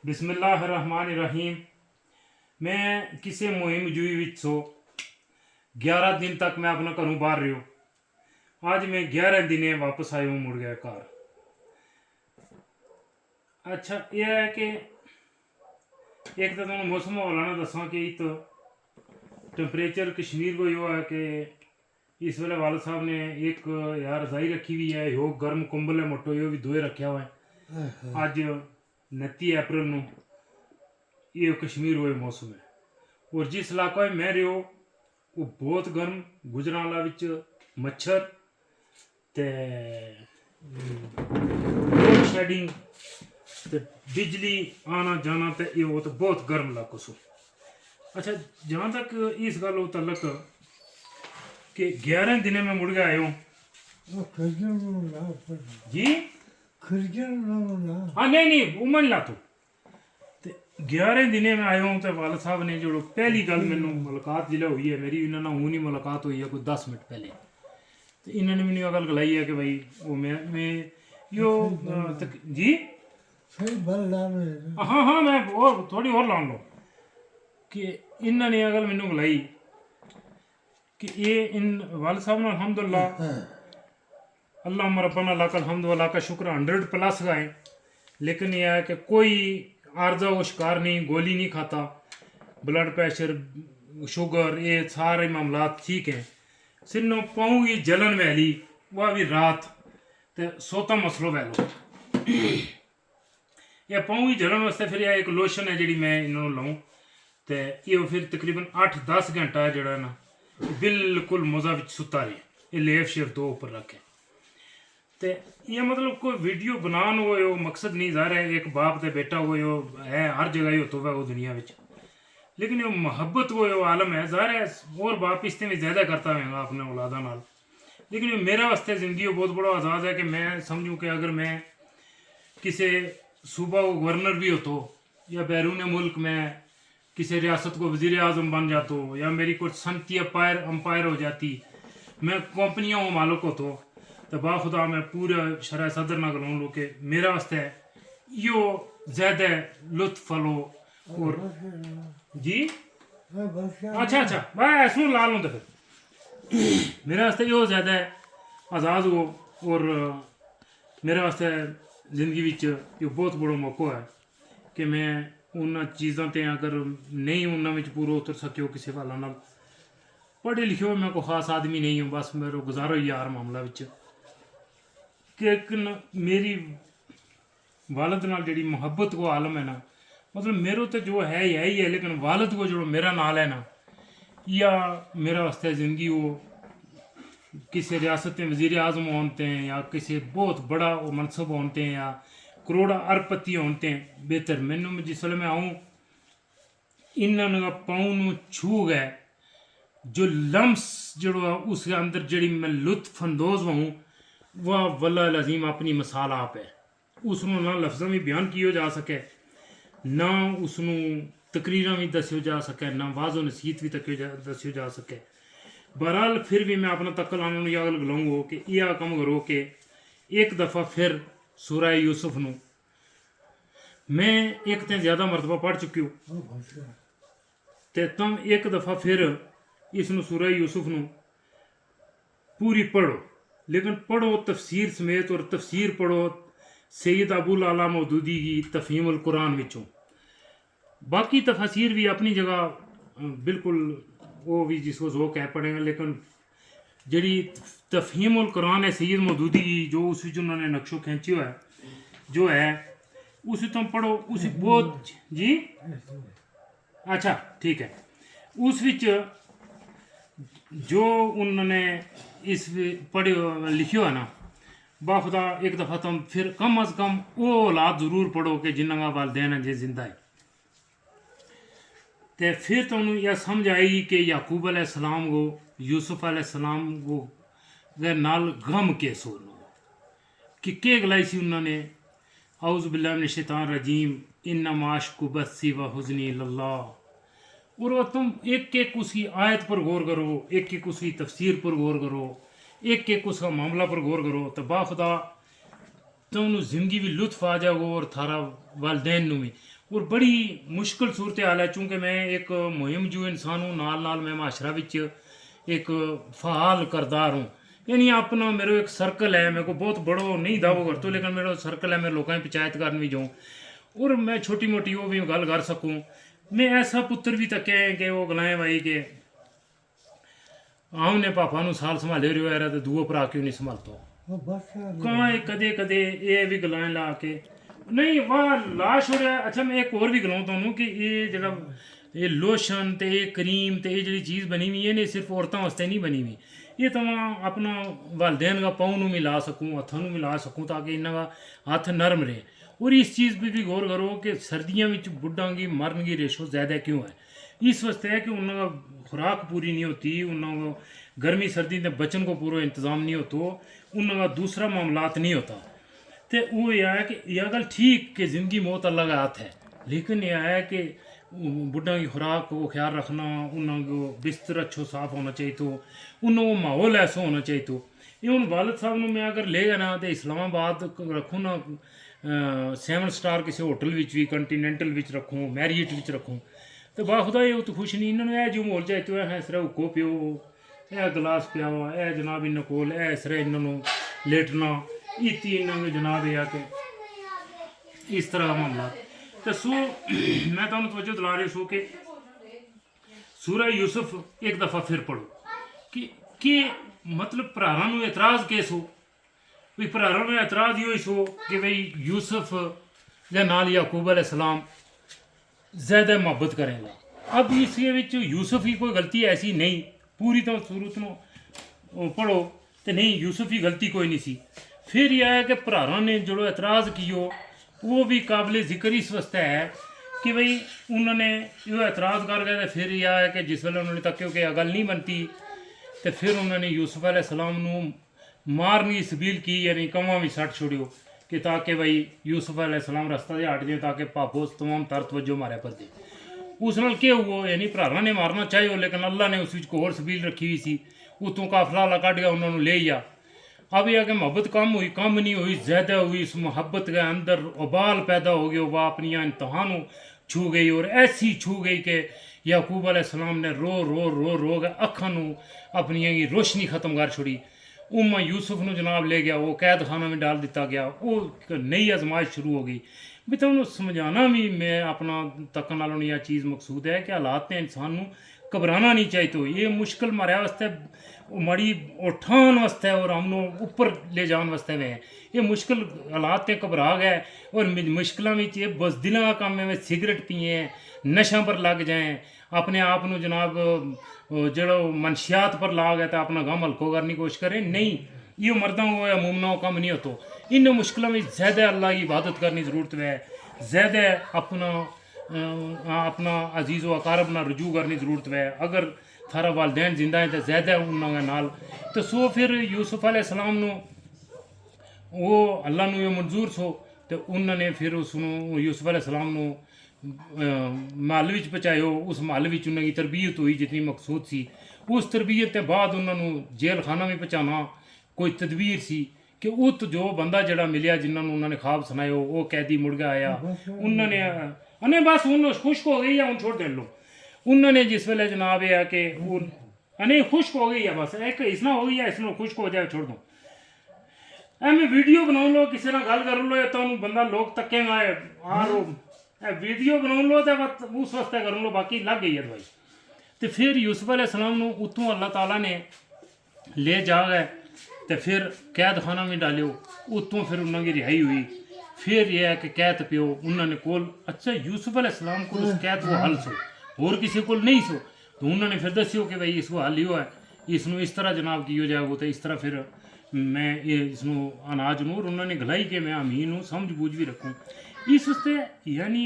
बिस्मिल्लाहिर्रहमानिर्रहीम। मैं किसी मुहिम जुई विच सो 11 दिन तक मैं अपना घरों बाहर रहो। आज मैं 11 दिने वापस आया हूँ, मुड़ गया घर। अच्छा यह है कि एक तो तुम मौसम वाला ना दसा कि इत टेम्परेचर कश्मीर को यो है कि इस वेले वाल साहब ने एक यार रजाई रखी हुई है, यो गर्म कंबल है मोटो, यो भी दोए रखा हुआ है। आज 29 अप्रैल ਨੂੰ ये कश्मीर हुए मौसम है। और जिस इलाका में मैं रहो वो बहुत गर्म, गुजरांवाला विच मच्छर ते लोड शेडिंग ते बिजली आना जाना ते ये वो तो बहुत गर्म इलाको सो। अच्छा जहाँ तक इस गल तलक कि 11 दिन में मुड़ गया आयो जी। हाँ नहीं उमन ला तो 11 दिने में आया हूँ तो वाल साहब ने जो पहली गल मैनू मुलाकात जिले हुई है मेरी, इन्होंने हूँ नहीं मुलाकात हुई है कोई 10 मिनट पहले, तो इन्होंने मैंने यह गल गलाई है कि भाई वो मैं यो जी हाँ मैं और थोड़ी और लान लो कि इन्होंने यह गल मैनू गलाई कि ये इन वाल साहब ने अल्हम्दुलिल्लाह अल्लाह रब्बना लाकल हम्द व लाका शुक्र 100+ गाए, लेकिन यह है कि कोई आर्जा वो शिकार नहीं, गोली नहीं खाता, ब्लड प्रेशर शुगर ये सारे मामला ठीक है। सिर्फ पाऊँगी जलन वैली वह भी रात तो सोता मसलो वैलो या पाऊँगी जलन वास्ते फिर यह एक लोशन है जी मैं इन्होंने लाऊँ तो ये फिर तकरीबन 8-10 घंटा है जड़ा ना बिल्कुल मज़ा विच सुता रहे, ये लेफ शेफ 2 ऊपर रखे। तो ये मतलब कोई वीडियो बनान हो मकसद नहीं जा रहा है, एक बाप ते बेटा हो है हर जगह ही होता है वो दुनिया में, लेकिन ये मोहब्बत वो आलम है ज़ाहिर है और बाप इससे भी ज़्यादा करता होगा अपने औलादा नाल, लेकिन मेरा वास्ते ज़िंदगी बहुत बड़ा आज़ाद है कि मैं समझूँ कि अगर मैं किसी सूबा को गवर्नर भी हो तो या बैरून मुल्क में किसी रियासत को वज़ीर आज़म बन जाता हो या मेरी कुछ सनती अंपायर हो जाती, मैं कंपनियों को मालिक हो तो बाखुदा मैं पूरा शरह सदर ना करूँ लो कि मेरा वास्ते यो ज़्यादा लुत्फ लो और जी अच्छा मैं सुन ला लूँ तो फिर मेरे वास्ते यो ज़्यादा आज़ाद हो और मेरे वास्ते ज़िंदगी विच यो बहुत बड़ा मौका है कि मैं उन चीज़ों ते अगर नहीं उन्होंने पूरा उतर सको किसी वाला ना पढ़े लिखे हो मैं कोई खास आदमी नहीं हूँ, बस मेरा गुजारो यार मामला विच कि मेरी वालद नाल जी मोहब्बत को आलम है ना, मतलब मेरे तो जो है यही है, लेकिन वालद को जो मेरा नाल है ना या मेरा वास्ते ज़िंदगी वो किसी रियासत में वज़ीर आज़म होते हैं या किसी बहुत बड़ा वो मनसब होते हैं या करोड़ा अरबपति होते हैं बेहतर। मैनू जिस वे मैं आऊँ इन्होंने पाँव छू गए जो लम्स जो उसके अंदर जड़ी मैं लुत्फ अंदोज हूँ वह वल्लाह अज़ीम अपनी मिसाल आप है, उसनों ना लफ्ज़ों में बयान किया जा सके ना उसनों तकरीरां भी दस्यो जा सके ना वाज़ो नसीहत भी तक दस्यो जा सके। बहरहाल फिर भी मैं अपना तक्कल आने यह गल गलाऊँगा कि यह कम करो कि एक दफ़ा फिर सूरह यूसुफ नू मैं एक तो ज़्यादा मरतबा पढ़ चुकी हूँ तो तुम एक दफ़ा फिर इसनू सूरह यूसुफ नू पूरी पढ़ो, लेकिन पढ़ो तफसीर समेत और तफसीर पढ़ो सैयद अबुल आला मौदूदी की तफहीमुल कुरान विचों। बाकी तफसीर भी अपनी जगह बिल्कुल वो भी जिसको ज़ोक है पढ़ेंगे, लेकिन जड़ी तफहीमुल कुरान है सैयद मौदूदी की जो उस उन्होंने नक्शो खींचो है जो है उसे तुम पढ़ो, उसे बहुत जी अच्छा ठीक है। उस विच जो उन्होंने इस पढ़ो लिखियो है ना बाखुदा एक दफ़ा तुम फिर कम अज़ कम वो औलाद ज़रूर पढ़ो कि जिन्होंने वालदैन है जे जिंदा है, तो फिर तुम यह समझ आएगी कि याकूब अलैहिस्सलाम को यूसुफ अलैहिस्सलाम को नाल गम के सोर कि गलाई सी उन्होंने औज़ु बिल्लाहि मिनश शैतानिर रजीम इन्नमा अश्कु बस्सी व हुज़्नी इलल्लाह, और वो तुम एक एक उसकी आयत पर गौर करो, एक एक उसकी तफसीर पर गौर करो, एक एक उसका मामला पर गौर करो तो बाखुदा तुम ज़िंदगी भी लुत्फ आ जाओ और थारा वालदैन भी और बड़ी मुश्किल सूरत हाल है। चूँकि मैं एक मुहिम जो इंसान हूँ, नाल नाल मैं माशरा विच एक फ़ाल करदार हूँ। यानी अपना मेरा एक सर्कल है, मेरे को बहुत बड़ो नहीं दावो करतो, लेकिन मेरा सर्कल है, मैं लोगों की पंचायत करन भी जाऊँ और मैं छोटी मोटी वो भी गल कर सकूँ। मैं ऐसा पुत्र भी तक है कि वो गलाएं भाई के आमने पापा नू साल संभाले रहो यार तो दूओ भरा क्यों नहीं संभालतो। कहाँ कदे कदे ये भी गलाएं ला के नहीं वाह ला छोड़िया। अच्छा मैं एक और भी गलाऊं तुहानू कि ये जरा ये लोशन ते ये क्रीम ते ये जी चीज़ बनी हुई है नहीं सिर्फ औरतों वास्ते नहीं बनी हुई। ये तो मैं अपना वालदेन का पाँव नू मिला सकूँ, हथों नू मिला सकूँ ताकि इन्हों का हथ नरम रहे। और इस चीज़ पर भी गौर करो कि सर्दियों में बुढ़ा की मरन की रेशो ज़्यादा क्यों है। इस वास्ते है कि उन्होंने खुराक पूरी नहीं होती, उन्होंने गर्मी सर्दी के बचन को पूरा इंतज़ाम नहीं होता, उन्होंने दूसरा मामलात नहीं होता। तो वो यह है कि यह गल ठीक कि ज़िंदगी मौत अल्लाह का हाथ है, लेकिन यह है कि बुढ़ा की खुराक को ख्याल रखना, उनको बिस्तर अच्छो साफ होना चाहिए, तो उन्होंने माहौल ऐसा होना चाहिए। तो ये हूँ वालद साहब ने मैं अगर ले जाना तो इस्लामाबाद रखूँ ना 7 स्टार किसी होटल विच भी कंटीनेंटल विच रखूँ, मैरियट विच रखूँ तो बाखुदा ये तो खुश नहीं। इन्होंने जो मोल चाहिए तो है सिर हुक्को प्यो ए गिलास पिया वा ए जनाब इन कोल ए सिर इन्होंने लेटना इतनी इन्होंने जनाब यह कि इस तरह का मामला। तो सो मैं तो तवज्जो दिला रही सो कि सूरह यूसुफ एक दफ़ा फिर पढ़ो कि मतलब भरावां नूं एतराज़ केस हो भी भरावां नूं एतराज़ यो सो कि भाई यूसुफ या नाल याकूब अलैहिस्सलाम ज़्यादा मोहब्बत करेगा। अब इसके विच यूसुफ की कोई गलती ऐसी नहीं, पूरी तो सूरत नूं पढ़ो तो नहीं यूसुफ की गलती कोई नहीं सी। फिर यह है कि भरावां ने जो एतराज़ कियो वो भी काबिल जिक्र इस वास्ते है कि भाई उन्होंने यो एतराज़ कर गए। तो फिर यह है कि जिस वेले उन्होंने तक्यो कि गल नहीं बनती तो फिर उन्होंने यूसुफ अलैहिस्सलाम नूं मारने की सबील की, यानी कवां भी सट छोड़ियो कि ताकि भाई यूसुफ अलैहिस्सलाम रस्ता से हट जाए ताकि पापो तमाम तर तवज्जो मारे पर दे। उस नाल क्या हुआ, यानी भरावां ने मारना चाहिए लेकिन अल्लाह ने उस को होर सबील रखी हुई सी, उतों काफला अल्लाह कट गया उन्होंने ले गया। अब यह कि मोहब्बत कम हुई, कम नहीं हुई, ज़्यादा हुई। उस मोहब्बत के अंदर उबाल पैदा हो गया, वह अपनी इंतहानों छू गई और ऐसी छू गई कि याकूब अलैहिस्सलाम ने रो रो रो रो के अखां नूं अपनी रोशनी ख़त्म कर छोड़ी। उम्मा यूसुफ नूं जनाब ले गया, वो कैद खाना में डाल दिता गया, वो नई आजमाइश शुरू हो गई। भी तो उन्होंने समझाना भी मैं अपना तक नालों यह चीज़ मकसूद है कि हालात ने इंसान नूं घबराना नहीं चाहिए। तो ये मुश्किल मारे वास्ते मड़ी उठान वास्ते और हम ऊपर ले जाने वास्ते में ये मुश्किल हालात के घबरा गए और मुश्किलों में ये बजदिलों का काम है सिगरेट पिए नशा पर लग जाएं, अपने आप को जनाब जो मनशियात पर ला गए तो अपना गम हल्को करने की कोशिश करें। नहीं, ये मर्दों को या मुमना कम नहीं होता। इन मुश्किलों में ज़्यादा अल्लाह की इबादत करने की ज़रूरत है, ज़्यादा अपना अजीज़ व अकारब ना रुजू करने की ज़रूरत है। अगर थारा वालदैन जिंदा है तो ज़्यादा उन्होंने नाल तो सो फिर यूसुफ अलैहिस्सलाम नूं वो अल्लाह नूं ये मंजूर सो तो उन्होंने फिर उसनूं यूसुफ अलैहिस्सलाम नूं महल विच पहुँचायो। उस महल विच उन्होंने तरबीयत हुई जितनी मकसूद सी। उस तरबीयत के बाद उन्होंने जेल खाना में पहुँचाना कोई तदबीर सी कि उत जो बंदा जड़ा मिलिया जिन्होंने उन्होंने ख्वाब सुनायो वो कैदी मुड़ गया आया। उन्होंने अने बस हूँ खुश्क हो गई है, हूँ छोड़ दे लो। उन्होंने जिस वेले जनाब यह कि अने खुश्क हो गई है, बस एक इसना हो गई है, इसमें खुश्क हो जाए छोड़ दो। मैं वीडियो बना लो, किसी ना गल कर लो या तो बंदा लोग तकेगा आ रो वीडियो बना लो तो उस वास्ते कर लो, बाकी लग गई है दवाई। तो फिर यूसुफ अलैहिस्सलाम उतों अल्लाह ताला ने ले जा गए तो फिर कैद खाना में डालियो, उतों फिर उन्होंने रिहाई हुई। फिर यह है कि कैद प्यो उन्होंने कोल अच्छा यूसुफ अलैहिस्सलाम को उस कैद को हल सो और किसी को नहीं सो, तो उन्होंने फिर दस्यो कि भाई इसको हल यो है, इसनों इस तरह जनाब की हो जाएगा। तो इस तरह फिर मैं ये इसनों अनाज नूर उन्होंने गलाई के मैं अमीन हूँ, समझ बूझ भी रखूँ इस वास्ते। यानी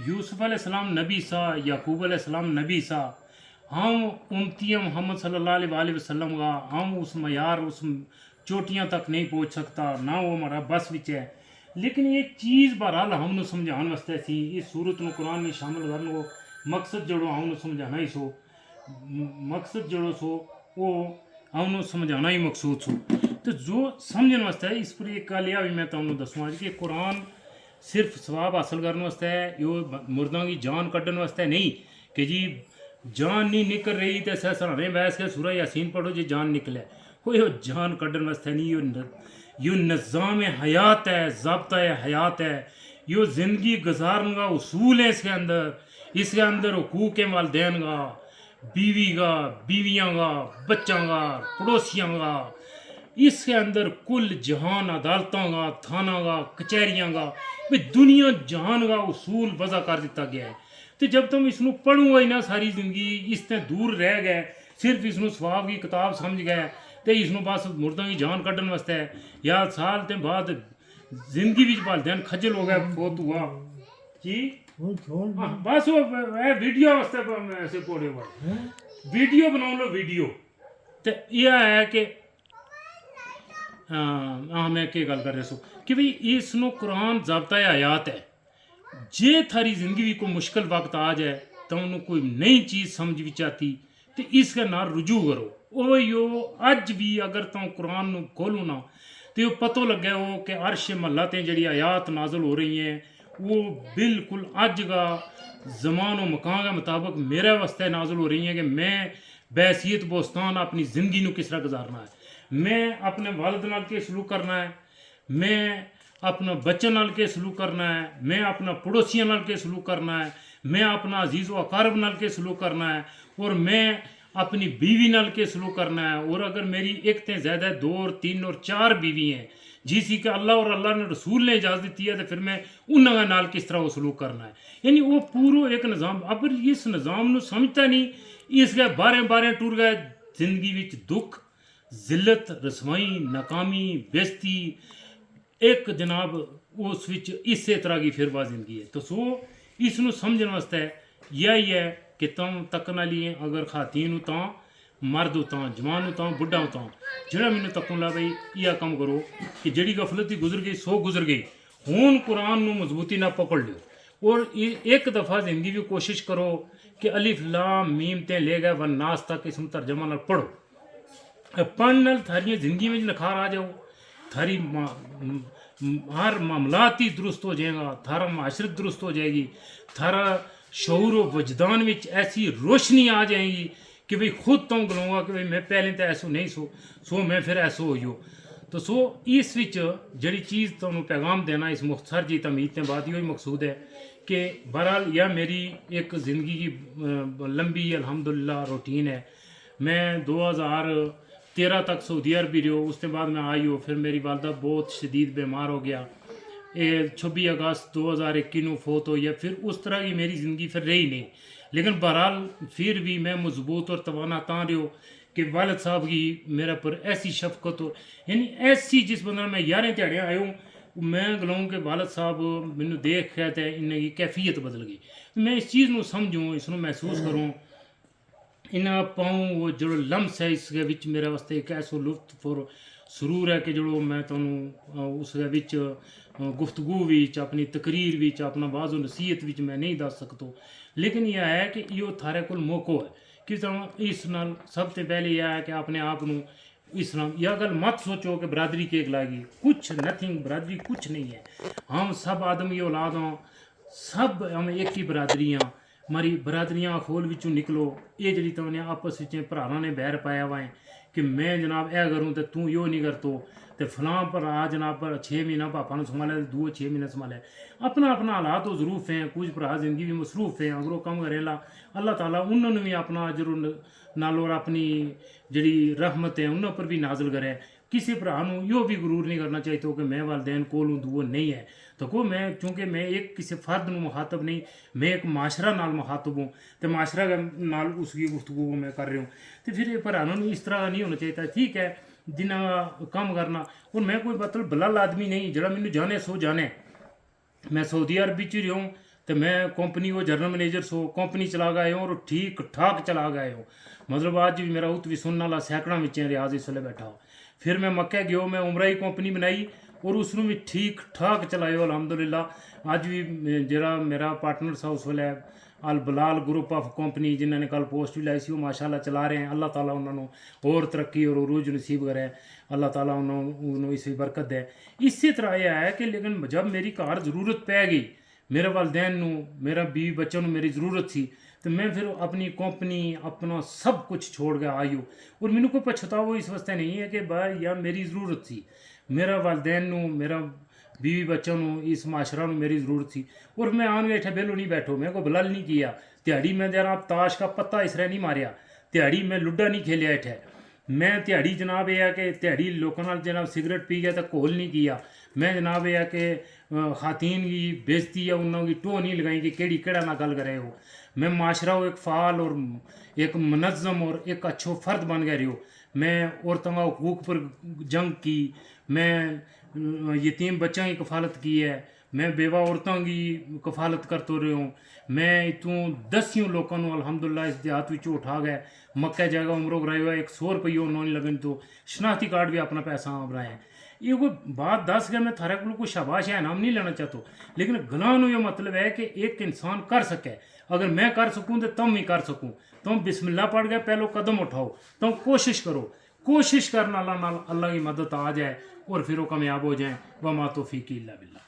यूसुफ अलैहिस्सलाम नबी सा, याकूब अलैहिस्सलाम नबी सा, हम उम्मती मोहम्मद सल्लल्लाहु अलैहि वसल्लम का हम उस मयार उस चोटियाँ तक नहीं पहुँच सकता ना, वो हमारा बस विच है। लेकिन ये चीज़ बहरहाल हमने समझाने वास्ते सी इस सूरत में कुरान में शामिल करने को मकसद जड़ो हमने समझाना ही सो, मकसद जड़ो सो वो हमने समझाना ही मकसूद सो। तो जो समझने वास्ते है इस पर एक गल यह भी मैं तुहानू दसूँ आज कि कुरान सिर्फ सवाब हासिल करने वास्ते है, यो मुर्दा की जान कड्ढन वास्ते नहीं कि जी जान नहीं निकल रही तो सराने बैस के सूरह यासीन पढ़ो जी जान निकले, कोई यो जान कड्ढन वास्ते नहीं, यो निज़ाम हयात है, ज़ाब्ता हयात है, यो ज़िंदगी गुजारने का उसूल है इसके अंदर हुकूक वालदैन का, बीवी का, बीवियाँ का, बच्चों का, पड़ोसियों का, इसके अंदर कुल जहान अदालतों का, थाना का, कचहरियाँ का, भाई दुनिया जहान का उसूल वज़ा कर दिता गया है। तो जब तुम इसनों पढ़ूंगा ही ना सारी जिंदगी इससे दूर रह गए, सिर्फ इसनों सवाब की किताब समझ गए तो इसनों बस मुर्दा की जान कड्ढन वास्ते है, या साल ते बाद जिंदगी भी भालदे खज्जल हो गया फोत हुआ जी। हाँ, बस वो वीडियो वास्ते ऐसे कोड़े हुआ वीडियो बना लो वीडियो। तो यह है कि हाँ मैं क्या गल कर रहा सो कि भाई इसनों कुरान ज़ाब्ता हयात है, जे थारी जिंदगी को मुश्किल वक्त आ जाए तो उन्होंने कोई नई चीज़ समझ भी आती तो इसके नाल रुजू करो। ओ यो अज भी अगर तुम कुरान को खोलो ना तो यो पतो लगे हो कि अर्श महला ते जड़ी आयात नाजल हो रही हैं वो बिल्कुल अज का ज़मान व मकान के मुताबिक मेरे वास्ते नाजल हो रही हैं कि मैं बैसीयत बोस्तान अपनी ज़िंदगी को किस तरह गुजारना है, मैं अपने वालिद नाल के सलूक करना है, मैं अपना बच्चों नाल के सलूक करना है, मैं अपना पड़ोसियों नाल के सलूक करना है, मैं अपना अजीज़ व अकारब नाल के सलूक करना है, और मैं अपनी बीवी नाल के सलूक करना है। और अगर मेरी एक से ज़्यादा 2 और 3 और 4 बीवी हैं जिसी का अल्लाह और अल्लाह ने रसूल ने इजाज़त दी है तो फिर मैं उन नाल किस तरह वो सलूक करना है। यानी वो पूरा एक निज़ाम, अगर इस निज़ाम को समझता नहीं इसके बारे टूर गए जिंदगी विच दुख जिल्लत रसवाई नाकामी बेस्ती एक जनाब उस विच इस तरह की फिर जिंदगी है। तो सो इसनों समझने वास्ते यही है कि तुम तकना लिए अगर खातीन हो तो मर्द हो तो जवान हो तो बुढ़ा हो तो जरा मैंने तकूँ ला भाई यह कम करो कि जड़ी गफलत ही गुजर गई सो गुजर गई, हूँ कुरान को मजबूती ना पकड़ लो और एक दफ़ा जिंदगी भी कोशिश करो कि अलिफ लाम मीम ते ले गए वन नास तक इसमें तर्जमा ना पढ़ो, पढ़ने थारी जिंदगी में निखार आ जाओ, थारी हर मामलात ही दुरुस्त हो जाएगा, थारा माशरत दुरुस्त हो जाएगी, थारा शऊर व वजदान में ऐसी रोशनी आ जाएगी कि भाई खुद तो गलाऊंगा कि भाई मैं पहले तो ऐसो नहीं सो मैं फिर ऐसो हो यो। तो सो इस विच जड़ी चीज़ तो पैगाम देना इस मुख्तसर जी तमीद के बाद यही मकसूद है कि बहरहाल यह मेरी एक ज़िंदगी की लंबी अल्हम्दुलिल्लाह रूटीन है। मैं 2013 तक सऊदी अरब भी रहो, उसके बाद मैं आई हो, फिर मेरी वालदा बहुत शदीद बीमार हो गया, 26 अगस्त 2021 को फोत हो, या फिर उस तरह की मेरी ज़िंदगी फिर रही नहीं। लेकिन बहरहाल फिर भी मैं मजबूत और तवाना तां रहो कि वालद साहब की मेरे पर ऐसी शफकत हो, यानी ऐसी जिस बंदा मैं 11 ध्याड़े आया हूँ मैं गलाऊँ कि वालद साहब मैनू देख के तो इनकी कैफियत बदल गई। मैं इस चीज़ को समझूँ, इसको महसूस करूँ, इन्हें पाऊँ वो जो लम्स है इसके विच मेरे वास्ते एक ऐसा लुत्फ और सुरूर है कि जो मैं तुहानू उसके विच गुफ्तगू विच अपनी तकरीर विच अपना वाज नसीहत विच मैं नहीं दस सकता। लेकिन यह है कि यो थारे कोल मौका है कि तुम इस नाल सब से पहले यह है कि अपने आप को इस नाम यह गल मत सोचो कि बरादरी केक लाएगी, कुछ नथिंग, बरादरी कुछ नहीं है, हम सब आदमी औलाद हों, सब हम एक ही बरादरियाँ, हमारी बरादरियाँ खोल विचों निकलो। ये जी तुमने आपस में भरावां ने बैर पाया हुआ है कि मैं जनाब यह करूँ तो तू यो नहीं करतो, तो फलां भरा जनाब 6 महीना पापा ने संभाले, 2-6 महीने संभाले, अपना अपना हालात तो ज़रूफ हैं, कुछ भरा जिंदगी भी मसरूफ हैं, अगर वो कम करेला अल्लाह ताला उन्होंने भी अपना अजर नाल और अपनी जड़ी रहमत है उन्होंने पर भी नाजिल करे। किसी भरा यो भी गुरूर नहीं करना चाहिए तो कि मैं वालदैन कोल हूँ दुओ नहीं है, तो को मैं चूँकि मैं एक किसी फर्द में मुखातब नहीं, मैं एक माशरा नाल मुखातब हूँ, तो माशरा नाल उसकी गुफ्तगू मैं कर रहा हूँ, तो फिर भरा इस तरह नहीं होना चाहिए। ठीक है जिन्हें काम करना, और मैं कोई मतलब बलाल आदमी नहीं जरा मैनू जाने सो जाने। मैं सऊदी अरब ही रहा हूँ तो मैं कंपनी को जनरल मैनेजर सो कंपनी चला गए हूँ और ठीक ठाक चला गए हूँ, मतलब आज भी मेरा उत भी सुनने वाला सैकड़ा में रियाज इस वे बैठा हो। फिर मैं मक्के गयो, मैं उमरा ही कंपनी बनाई और उसमें भी ठीक ठाक चलाए अल्हम्दुलिल्लाह। अज भी जरा मेरा पार्टनर सा उस वे अल बलाल ग्रुप ऑफ कंपनी जिन्होंने कल पोस्ट भी लाई सी वो माशाल्लाह चला रहे हैं। अल्लाह ताला उन्होंने और तरक्की और उरूज नसीब करे, अल्लाह ताला उन्होंने इसी बरकत दे। इसी तरह यह है कि लेकिन जब मेरी घर जरूरत पै गई, मेरे वालदैन नू मेरा बीवी बच्चों नू मेरी ज़रूरत सी, तो मैं फिर अपनी कंपनी अपना सब कुछ छोड़ के आई हूँ। और मैनू कोई पछतावा इस वास्ते नहीं है कि भाई या मेरी ज़रूरत सी, मेरा वालदैन नू मेरा बीवी बच्चों नू इस माशरा नू मेरी ज़रूरत सी। और मैं आन बैठा बेलो नहीं बैठो, मैं को बलल नहीं किया ध्याड़ी, मैं जरा ताश का पत्ता इसरा नहीं मारिया ध्याड़ी, मैं लुड्डा नहीं खेलिया इठे, मैं ध्याड़ी जनाब यह है कि ध्याड़ी लोगों नाल जनाब सिगरेट पी गया तो घोल नहीं किया, मैं जनाब यह है कि खातीन की बेइज्जती या उन्होंने की टो नहीं लगाई कि केड़ी केड़ा ना गल करे हो। मैं माशरा हो एक फ़ाल और एक मनज़म और एक अच्छो फ़र्द बन गया रही हो। मैं औरतों का हकूक़ पर जंग की, मैं यतीम बच्चों की कफ़ालत की है, मैं बेवा औरतों की कफ़ालत करते रहे हूँ। मैं इतों दसियों लोगों को अल्हम्दुलिल्लाह इस देहात में उठा गया, मक्का जगह उम्रों कराई हुआ 100 रुपये उन्होंने लगन तो शनाख्ती कार्ड भी अपना पैसा बनाए। ये कोई बात दस गया, मैं थारे को कोई शाबाश या इनाम नहीं लेना चाहता, लेकिन गलां ये मतलब है कि एक इंसान कर सके, अगर मैं कर सकूँ तो तुम ही कर सकूँ। तुम बिस्मिल्लाह पढ़ गए पहलो कदम उठाओ, तुम कोशिश करो, कोशिश करना अल्लाह की मदद आ जाए और फिर वो कामयाब हो जाए। वमा तौफीकी इल्ला बिल्लाह।